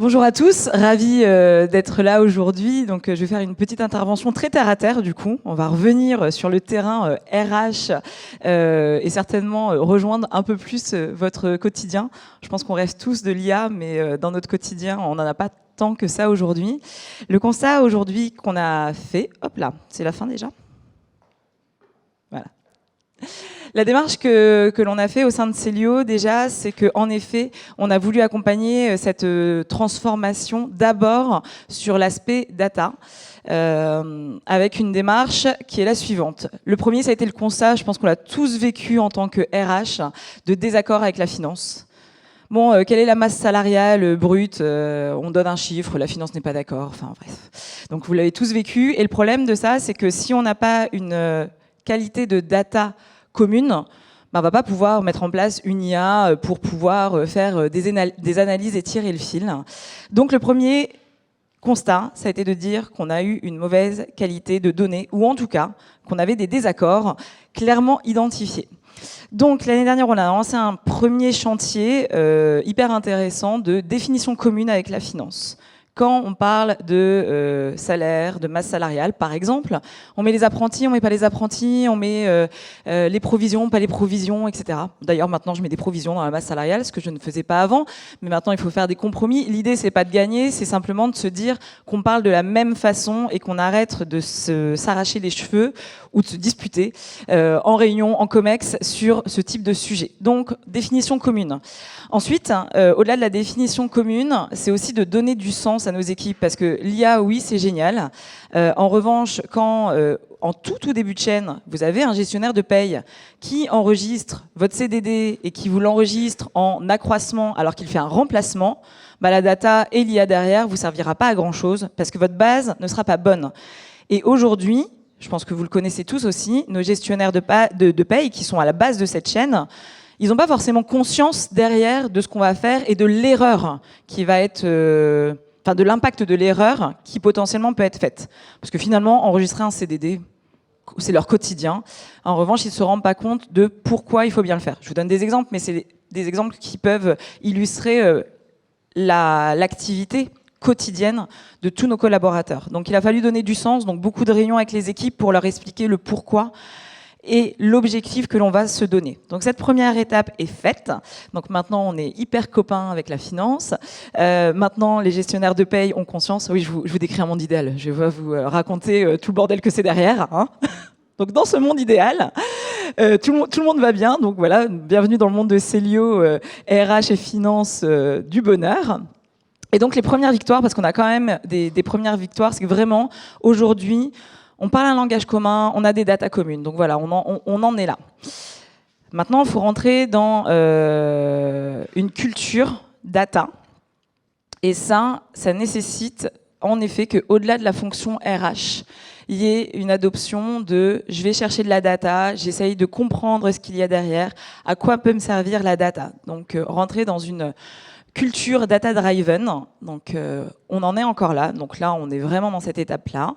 Bonjour à tous, ravi d'être là aujourd'hui. Donc, je vais faire une petite intervention très terre à terre. Du coup, on va revenir sur le terrain RH et certainement rejoindre un peu plus votre quotidien. Je pense qu'on rêve tous de l'IA, mais dans notre quotidien, on n'en a pas tant que ça aujourd'hui. Le constat aujourd'hui qu'on a fait, hop là, c'est la fin déjà. Voilà. La démarche que l'on a fait au sein de Célio, déjà, c'est qu'en effet, on a voulu accompagner cette transformation d'abord sur l'aspect data, avec une démarche qui est la suivante. Le premier, ça a été le constat, je pense qu'on l'a tous vécu en tant que RH, de désaccord avec la finance. Bon, quelle est la masse salariale brute? On donne un chiffre, la finance n'est pas d'accord, enfin bref. Donc vous l'avez tous vécu, et le problème de ça, c'est que si on n'a pas une qualité de data commune, on va pas pouvoir mettre en place une IA pour pouvoir faire des analyses et tirer le fil. Donc le premier constat, ça a été de dire qu'on a eu une mauvaise qualité de données, ou en tout cas qu'on avait des désaccords clairement identifiés. Donc l'année dernière, on a lancé un premier chantier hyper intéressant de définition commune avec la finance. Quand on parle de salaire, de masse salariale, par exemple, on met les apprentis, on met pas les apprentis, on met les provisions, pas les provisions, etc. D'ailleurs, maintenant, je mets des provisions dans la masse salariale, ce que je ne faisais pas avant. Mais maintenant, il faut faire des compromis. L'idée, c'est pas de gagner, c'est simplement de se dire qu'on parle de la même façon et qu'on arrête de s'arracher les cheveux ou de se disputer en réunion, en comex, sur ce type de sujet. Donc, définition commune. Ensuite, au-delà de la définition commune, c'est aussi de donner du sens à nos équipes, parce que l'IA, oui, c'est génial. En revanche, quand en tout début de chaîne, vous avez un gestionnaire de paye qui enregistre votre CDD et qui vous l'enregistre en accroissement alors qu'il fait un remplacement, bah, la data et l'IA derrière vous servira pas à grand-chose parce que votre base ne sera pas bonne. Et aujourd'hui, je pense que vous le connaissez tous aussi, nos gestionnaires de paye qui sont à la base de cette chaîne, ils n'ont pas forcément conscience derrière de ce qu'on va faire et de l'erreur qui va être... Enfin, de l'impact de l'erreur qui potentiellement peut être faite. Parce que finalement, enregistrer un CDD, c'est leur quotidien. En revanche, ils ne se rendent pas compte de pourquoi il faut bien le faire. Je vous donne des exemples, mais c'est des exemples qui peuvent illustrer l'activité quotidienne de tous nos collaborateurs. Donc il a fallu donner du sens, donc beaucoup de réunions avec les équipes pour leur expliquer le pourquoi et l'objectif que l'on va se donner. Donc cette première étape est faite. Donc maintenant, on est hyper copains avec la finance. Maintenant, les gestionnaires de paye ont conscience. Oui, je vous décris un monde idéal. Je vais vous raconter tout le bordel que c'est derrière. Hein. Donc dans ce monde idéal, tout le monde va bien. Donc voilà, bienvenue dans le monde de Célio, RH et finance du bonheur. Et donc les premières victoires, parce qu'on a quand même des premières victoires, c'est que vraiment, aujourd'hui, on parle un langage commun, on a des datas communes. Donc voilà, on en est là. Maintenant, il faut rentrer dans une culture data. Et ça nécessite en effet qu'au-delà de la fonction RH, il y ait une adoption de « je vais chercher de la data, j'essaye de comprendre ce qu'il y a derrière, à quoi peut me servir la data ». Donc rentrer dans une culture data-driven, donc on en est encore là. Donc là, on est vraiment dans cette étape-là.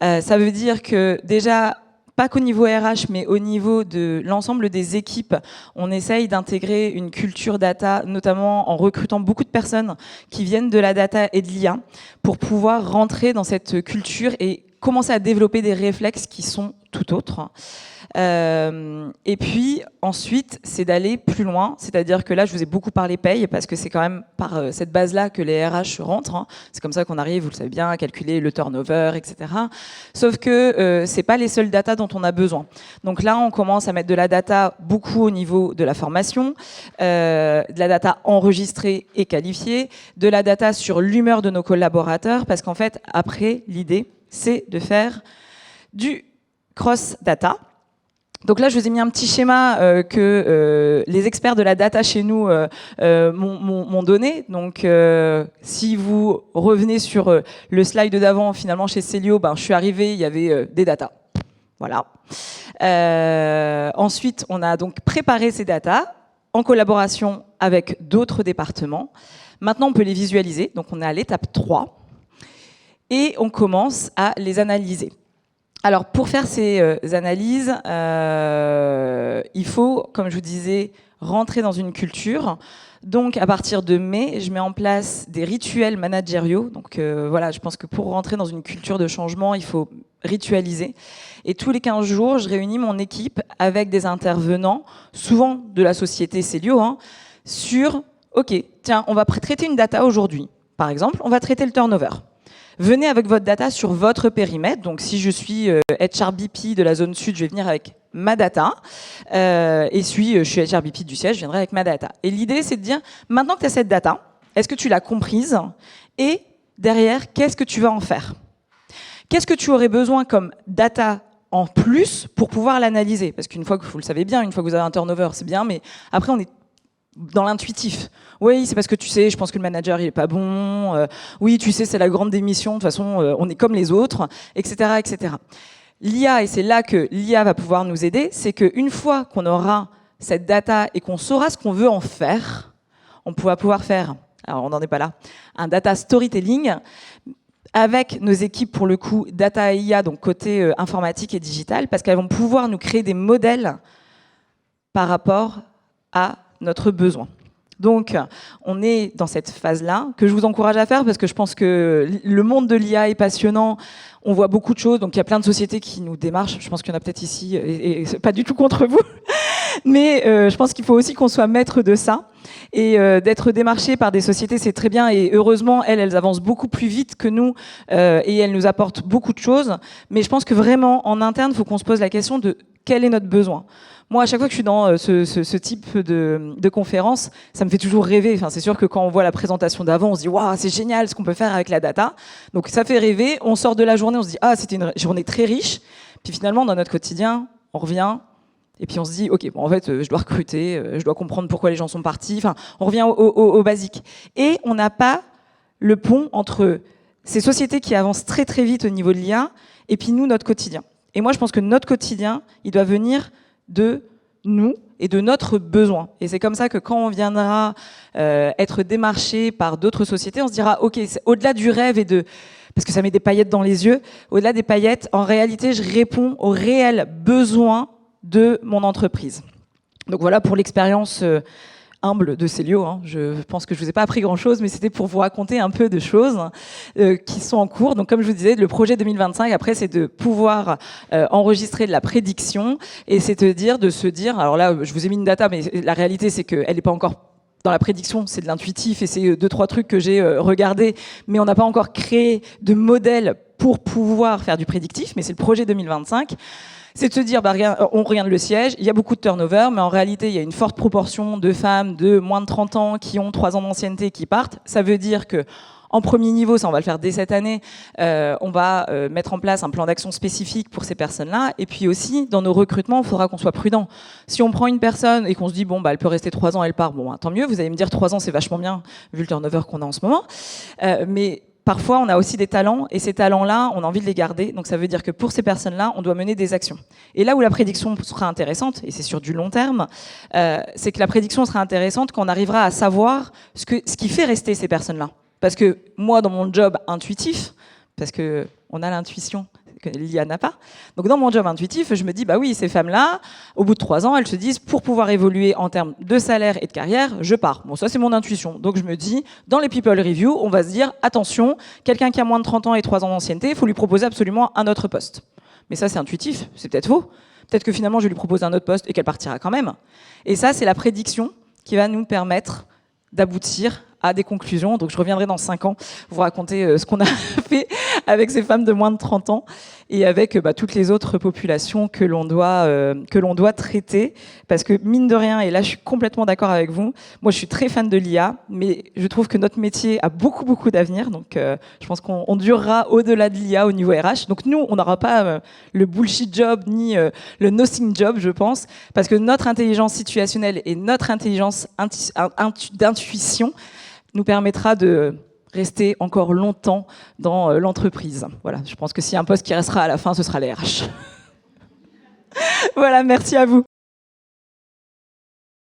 Ça veut dire que déjà, pas qu'au niveau RH, mais au niveau de l'ensemble des équipes, on essaye d'intégrer une culture data, notamment en recrutant beaucoup de personnes qui viennent de la data et de l'IA, pour pouvoir rentrer dans cette culture et commencer à développer des réflexes qui sont tout autres. Et puis ensuite, c'est d'aller plus loin, c'est-à-dire que là, je vous ai beaucoup parlé paye, parce que c'est quand même par cette base-là que les RH rentrent. Hein. C'est comme ça qu'on arrive, vous le savez bien, à calculer le turnover, etc. Sauf que c'est pas les seules data dont on a besoin. Donc là, on commence à mettre de la data beaucoup au niveau de la formation, de la data enregistrée et qualifiée, de la data sur l'humeur de nos collaborateurs, parce qu'en fait, après, l'idée, c'est de faire du cross-data. Donc là, je vous ai mis un petit schéma que les experts de la data chez nous m'ont donné. Donc, si vous revenez sur le slide d'avant, finalement, chez Célio, je suis arrivée, il y avait des data. Voilà. Ensuite, on a donc préparé ces data en collaboration avec d'autres départements. Maintenant, on peut les visualiser. Donc, on est à l'étape 3. Et on commence à les analyser. Alors, pour faire ces analyses, il faut, comme je vous disais, rentrer dans une culture. Donc, à partir de mai, je mets en place des rituels managériaux. Donc, voilà, je pense que pour rentrer dans une culture de changement, il faut ritualiser. Et tous les 15 jours, je réunis mon équipe avec des intervenants, souvent de la société Célio, sur « Ok, tiens, on va traiter une data aujourd'hui. Par exemple, on va traiter le turnover. Venez avec votre data sur votre périmètre. Donc, si je suis HRBP de la zone sud, je vais venir avec ma data. Et si je suis HRBP du siège, je viendrai avec ma data. Et l'idée, c'est de dire, maintenant que tu as cette data, est-ce que tu l'as comprise? Et derrière, qu'est-ce que tu vas en faire? Qu'est-ce que tu aurais besoin comme data en plus pour pouvoir l'analyser? Parce qu'une fois que vous le savez bien, une fois que vous avez un turnover, c'est bien, mais après, on est dans l'intuitif. Oui, c'est parce que tu sais, je pense que le manager, il est pas bon. Oui, tu sais, c'est la grande démission. De toute façon, on est comme les autres, etc., etc. L'IA, et c'est là que l'IA va pouvoir nous aider, c'est qu'une fois qu'on aura cette data et qu'on saura ce qu'on veut en faire, on va pouvoir faire, alors on n'en est pas là, un data storytelling avec nos équipes, pour le coup, data et IA, donc côté informatique et digital, parce qu'elles vont pouvoir nous créer des modèles par rapport à notre besoin. Donc, on est dans cette phase-là, que je vous encourage à faire, parce que je pense que le monde de l'IA est passionnant, on voit beaucoup de choses, donc il y a plein de sociétés qui nous démarchent, je pense qu'il y en a peut-être ici, et c'est pas du tout contre vous, mais je pense qu'il faut aussi qu'on soit maître de ça, et d'être démarché par des sociétés, c'est très bien, et heureusement, elles avancent beaucoup plus vite que nous, et elles nous apportent beaucoup de choses, mais je pense que vraiment, en interne, il faut qu'on se pose la question de quel est notre besoin. Moi, à chaque fois que je suis dans ce type de conférence, ça me fait toujours rêver. Enfin, c'est sûr que quand on voit la présentation d'avant, on se dit « Waouh, c'est génial ce qu'on peut faire avec la data ». Donc ça fait rêver, on sort de la journée, on se dit « Ah, c'était une journée très riche ». Puis finalement, dans notre quotidien, on revient et puis on se dit « Ok, bon, en fait, je dois recruter, je dois comprendre pourquoi les gens sont partis ». Enfin, on revient au basique. Et on n'a pas le pont entre ces sociétés qui avancent très très vite au niveau de l'IA et puis nous, notre quotidien. Et moi, je pense que notre quotidien, il doit venir de nous et de notre besoin. Et c'est comme ça que quand on viendra être démarché par d'autres sociétés, on se dira, ok, au-delà du rêve et de... Parce que ça met des paillettes dans les yeux, au-delà des paillettes, en réalité, je réponds aux réels besoins de mon entreprise. Donc voilà pour l'expérience humble de Célio. Je pense que je vous ai pas appris grand-chose, mais c'était pour vous raconter un peu de choses qui sont en cours. Donc, comme je vous disais, le projet 2025, après, c'est de pouvoir enregistrer de la prédiction et c'est de se dire, alors là, je vous ai mis une data, mais la réalité, c'est qu'elle n'est pas encore dans la prédiction, c'est de l'intuitif et c'est 2-3 trucs que j'ai regardés, mais on n'a pas encore créé de modèle pour pouvoir faire du prédictif, mais c'est le projet 2025. C'est de se dire, on regarde le siège, il y a beaucoup de turnover, mais en réalité, il y a une forte proportion de femmes de moins de 30 ans qui ont 3 ans d'ancienneté qui partent. Ça veut dire que en premier niveau, ça on va le faire dès cette année, on va mettre en place un plan d'action spécifique pour ces personnes-là. Et puis aussi, dans nos recrutements, il faudra qu'on soit prudent. Si on prend une personne et qu'on se dit, bon, elle peut rester 3 ans, elle part, bon, tant mieux. Vous allez me dire, 3 ans, c'est vachement bien, vu le turnover qu'on a en ce moment. Mais parfois, on a aussi des talents, et ces talents-là, on a envie de les garder. Donc, ça veut dire que pour ces personnes-là, on doit mener des actions. Et là où la prédiction sera intéressante, et c'est sur du long terme, c'est que la prédiction sera intéressante quand on arrivera à savoir ce qui fait rester ces personnes-là. Parce que moi, dans mon job intuitif, parce qu'on a l'intuition que l'IA n'a pas. Donc dans mon job intuitif, je me dis, bah oui, ces femmes-là, au bout de 3 ans, elles se disent, pour pouvoir évoluer en termes de salaire et de carrière, je pars. Bon, ça c'est mon intuition. Donc je me dis, dans les People Review, on va se dire, attention, quelqu'un qui a moins de 30 ans et 3 ans d'ancienneté, il faut lui proposer absolument un autre poste. Mais ça c'est intuitif, c'est peut-être faux. Peut-être que finalement, je vais lui proposer un autre poste et qu'elle partira quand même. Et ça, c'est la prédiction qui va nous permettre d'aboutir à des conclusions. Donc je reviendrai dans 5 ans vous raconter ce qu'on a fait avec ces femmes de moins de 30 ans et avec toutes les autres populations que l'on doit traiter. Parce que mine de rien, et là je suis complètement d'accord avec vous, moi je suis très fan de l'IA, mais je trouve que notre métier a beaucoup beaucoup d'avenir. Donc je pense qu'on durera au-delà de l'IA au niveau RH. Donc nous, on n'aura pas le bullshit job ni le nothing job, je pense, parce que notre intelligence situationnelle et notre intelligence d'intuition nous permettra de rester encore longtemps dans l'entreprise. Voilà, je pense que s'il y a un poste qui restera à la fin, ce sera les RH. Voilà, merci à vous.